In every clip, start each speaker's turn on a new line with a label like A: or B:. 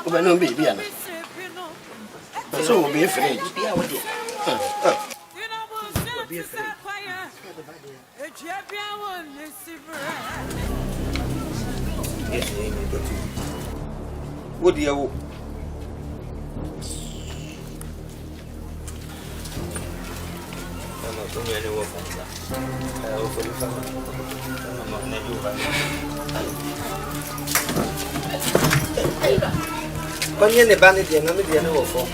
A: Oba no baby ana. So will be afraid. Be afraid. What do you want? I'm not going anywhere from that. I offer you family. I'm not anywhere. When you're in the bandit, you're not going anywhere for.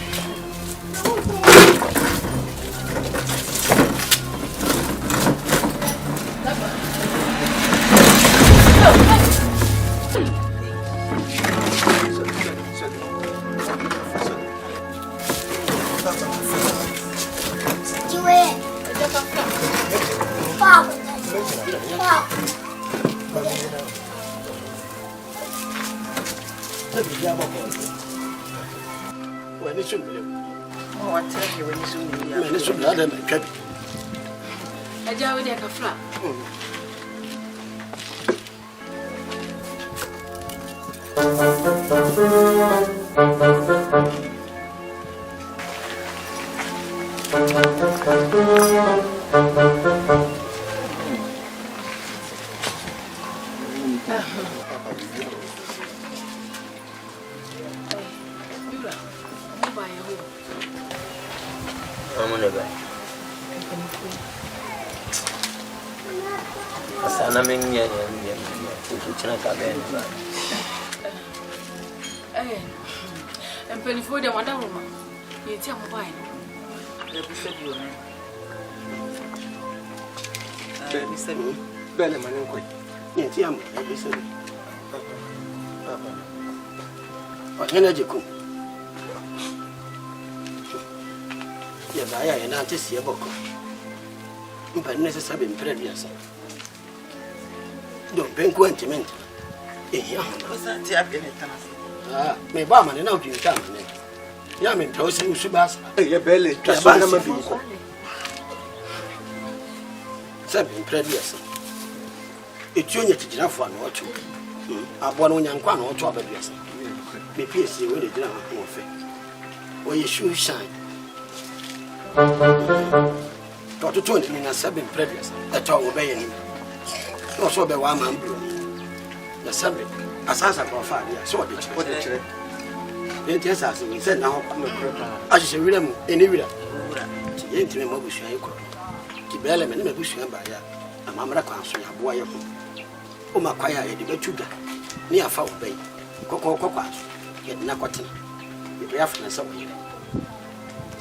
B: And penny for the one woman. You tell me why.
A: Belleman and quick. Yes, I said. What energy cook? Yes, I am not to see a book. But necessary in previous. Don't bring quantiment. Ah, my barman and out in town. Yam in Tosin Subas, a belly, Trasbanama Bingo. 7 previous. It's junior to enough one or two. I born on young one or 12 years. Me pierce you with a dinner more fair. Where your shoes shine. Got to 20 in a 7 previous. That's all obeying. Also, the one man blue. The 7. As I saw 5 years, so what did you say? Yes, as we said now, I should read them anywhere. The interim of Bush, the bellman and the bush by ya, and Mamma Council, a boy. Oh, my choir, the Tuga, near Foul Bay, Coco Copas, get Nacotin, the Biafran somewhere.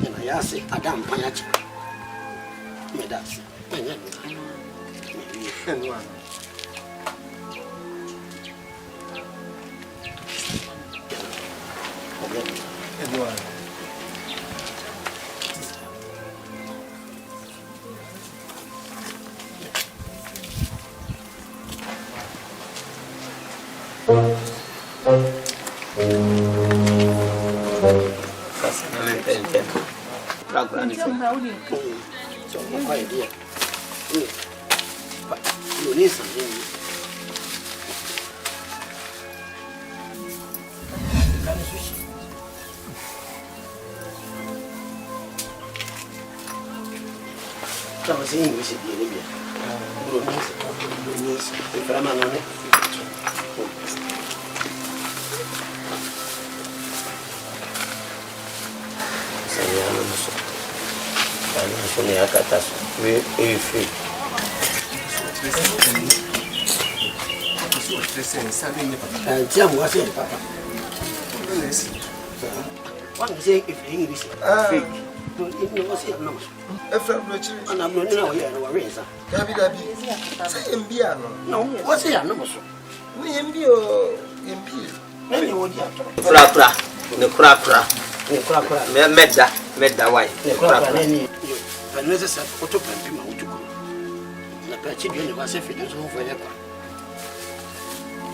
A: And I asked Adam Panachi. That's maybe one. So quite dear. But you need something. I was English in Libya. If I'm on it. I got us very free. Jam was it, Papa. What is it if English? It was it, no. And I'm not know here, no reason. Say in piano. No, what's it? No, we in Bio in peace. Maybe what you have to crack, the crack, met that wife, the crack. But necessary photo and people who took the Pachid was a figure over there.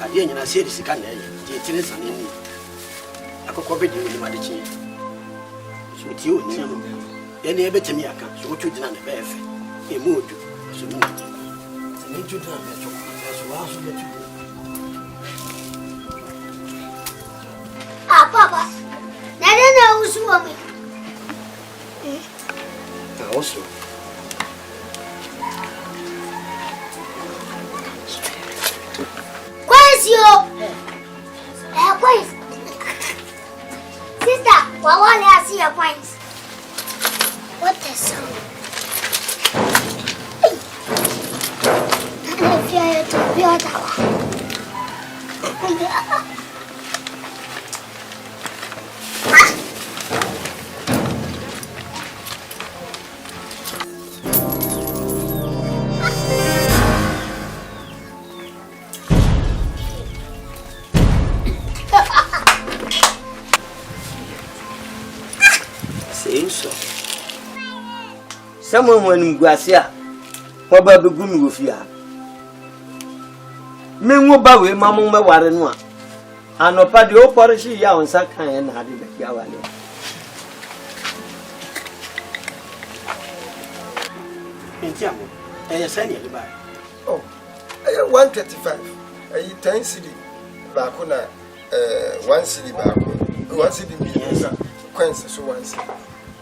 A: Again, I said, this can the tennis and in I could copy you in Madici. So with you, any better me, I can't. So what you did on the bath, a mood, so need you done better. That's what I let you do.
C: Papa. Nana was woman.
A: Also.
C: Where's your points? Sister, why won't I see your points? What the sound? I fear you to be out.
D: Someone when Gracia, what about the good with you? Men will bow with Mamma Warren. And no party or polish yaw and Saka and had it Yawali.
A: In Tiamo, and you send it by.
E: Oh, I have 135. I eat 10 city Bakuna, 1 city Baku, 1 city Biasa, Quincy, so 1 city.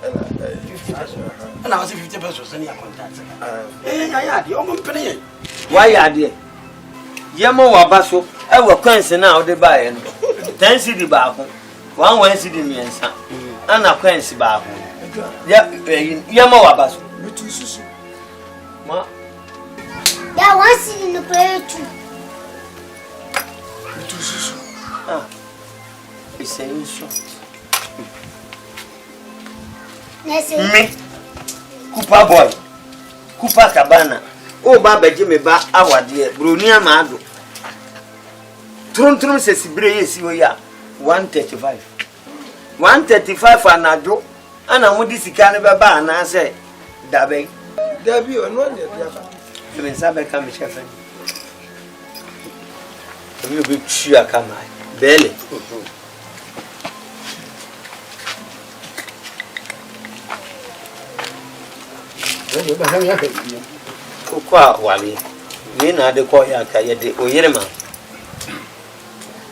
E: And 50 pesos.
A: And I was 50 pesos in your contact. I the open penny.
D: Why are they? Yamo Wabaso, I will Quincy now the buy 10 city Baku, 1 city Miensa, and a Quincy Baku. Yamo Wabaso. Ma,
C: there was in the prayer too.
D: ah, it's saying so. Me, Cooper boy, Cooper Cabana, oh, Baba Jimmy Ba, our dear Brunia Mado. Trum says Brace, you are 135. 135 and I do, and I want this cannibal ban, I say, Dabby.
E: There be on 1 year.
D: You mean Sabe come, chef. You be sure come, Belly. Kwa wali we na de kwa ya ka ye de oyire ma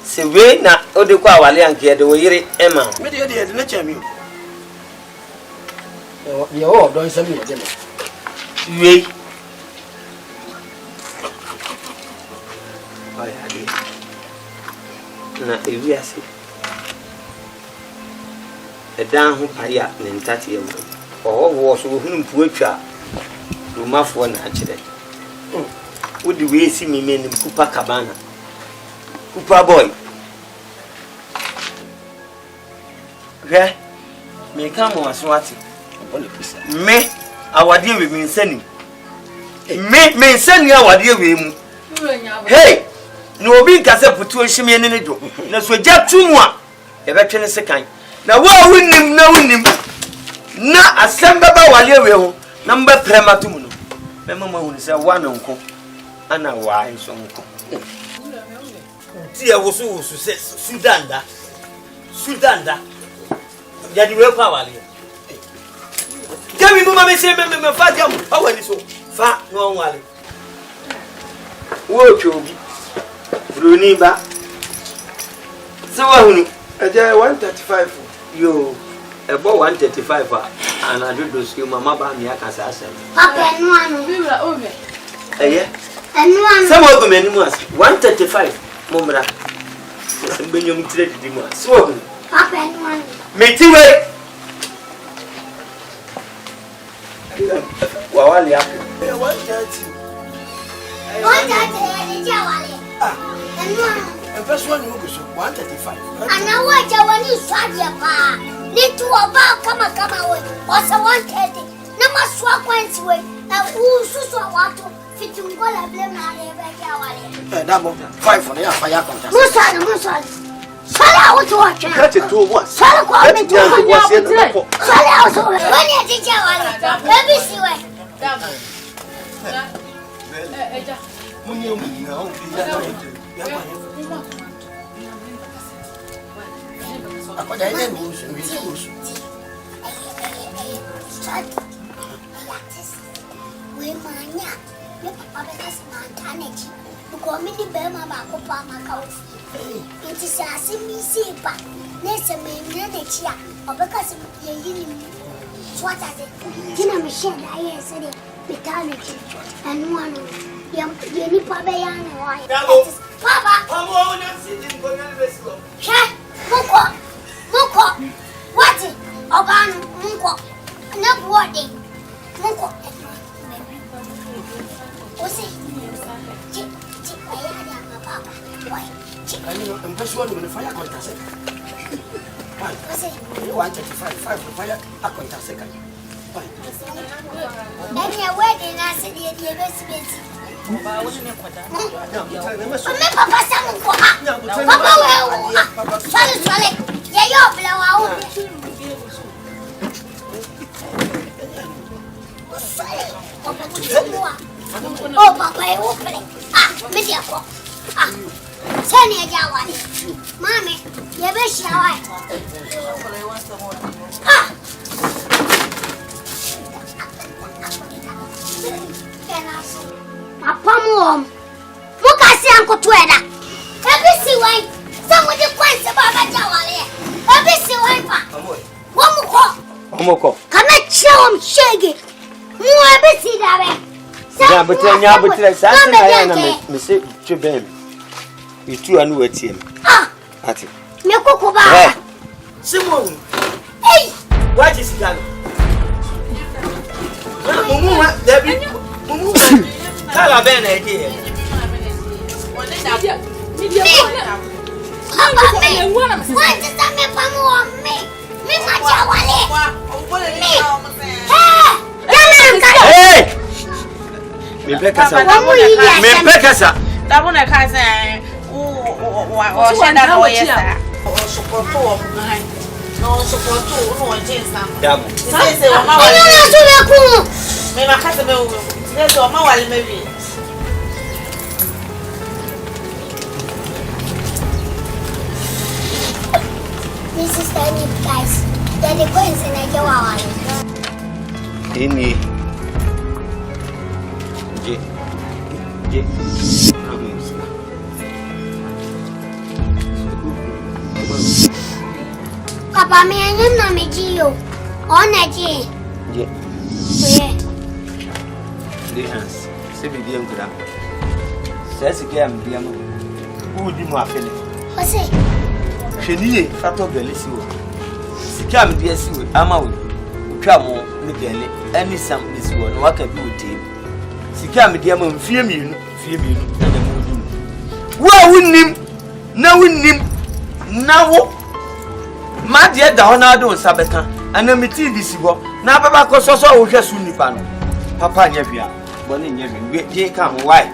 D: se we na o de kwa wali anke ye de oyire e ma
A: Me de na chami o ye o don sami ye de ma
D: we ay ali na ewi ase e dan ho aya ne ntate ye mo wo so hunu mpu atwa rumafo na akire wodi we si me menim Cooper Cabana Cooper boy re me ka mo aso ate me awade we me nsani me nsani awade we mu hey no obi nkase putu ohime ne do na so gya tumu a e betwe ne sekan na wo wunim na wunim na asamba ba wale we ho na mba prematum no mema ma hu se wa na nko ana wa nso nko ti e wo so se Sudanda ya di we kwa wale kemi mu ma me se me fa dia mu awani so fa no wale wo chobi bruni ba se wa hunu
E: Aja 135.
D: yo ebo 135 and I do those you mama ba mi aka sa asem
C: Papa, no one.
B: Bibla ome.
D: eh
C: And one.
D: some of them animals 135 momra mbenyom tire didi mu so
C: Papa, and one.
D: metiwe wa wali hapo
E: 130.
C: One that the Jawali. And one.
A: the first one you go so 135
C: And now what I want is Swadia Pa. Need to about come away. Was a 130. No more swap went away. Now who so want to fit to go and blame Jawali.
A: double 5 for the fire contact
C: Musa. Sala out to watch.
A: catch it to what
C: Sala quality to
A: was in
C: Sala out to when you did Jawali. Let me see where.
B: Eja.
A: munye mu na o bi ya akoda ile mi nso bi so
C: We mania. Me papa be das man taneji. because me the Bema Macopa Macau. It is a semi sepa. Next, a man, the chia, or because you what I said. Tina Michelle, I said it, vitality, and one young Jenny Pabayan. Papa,
D: Papa, I'm sitting for the
C: Shay, Moko, what it? Oban, Munko, not wording. Munko, what's it? Papa, why?
A: I'm just wondering if I got a second.
C: What's it?
A: You wanted to fight fire, I got a second.
C: Then your wedding, I said, the best. Papa, oh, Papa, opening. Media. Send your Jawani. Mammy, you wish you are. Papa, Mom, look at Uncle Tweda. Every see why somebody points about Jawali. Every see why, one more. Can I show him shaggy? More every see that.
D: Yeah, but then you have to say, I say, to them. You two are new at him. At it.
C: Mekuba.
D: Simon.
C: Hey,
D: What is that? Mumu, Debbie. Mumu. Calaban idea. Hey! Membekasa.
B: Dabuna kaza o shenda ko yesa. O sokoto no sokoto no jinsa.
D: Dabu.
B: Sase o ma wale.
C: Ina sule ku.
B: Me makasa me o. Sase o ma wale me bi.
C: This is the new guys. They're the coins in a jawa.
D: Ini. Je.
C: Papa, me and na me jiyo. Ona je.
D: Je.
C: Yeah.
D: Dehans. Se bi dem kura. Se se ke am dem. U di mu afele.
C: What's it?
D: Hweniye fato gele si wo. Sika am de si wo ama wo. Twa mo ne gele ani sam de si wo no waka bi wo tem. Sika am de am mfie mienu na dem wo di. Wo wunnim na wo ma de da ho na do sabeka anami TV si ho na baba ko soso wo hwe su nipa no papa nya bia bo ne nya bi je ka ho wai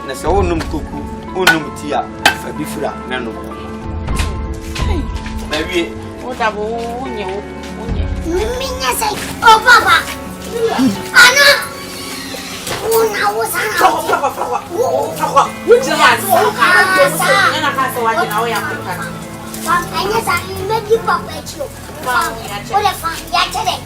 D: na se wonum koku wonum ti a fa bi fura na no na wie
B: O dabo unye.
C: Minya say, oh papa. Ana. Una usana.
B: Papa. Which one? Na kasa waje na o ya papa.
C: Anya sa imedi papa chio. Ole fa ya chede.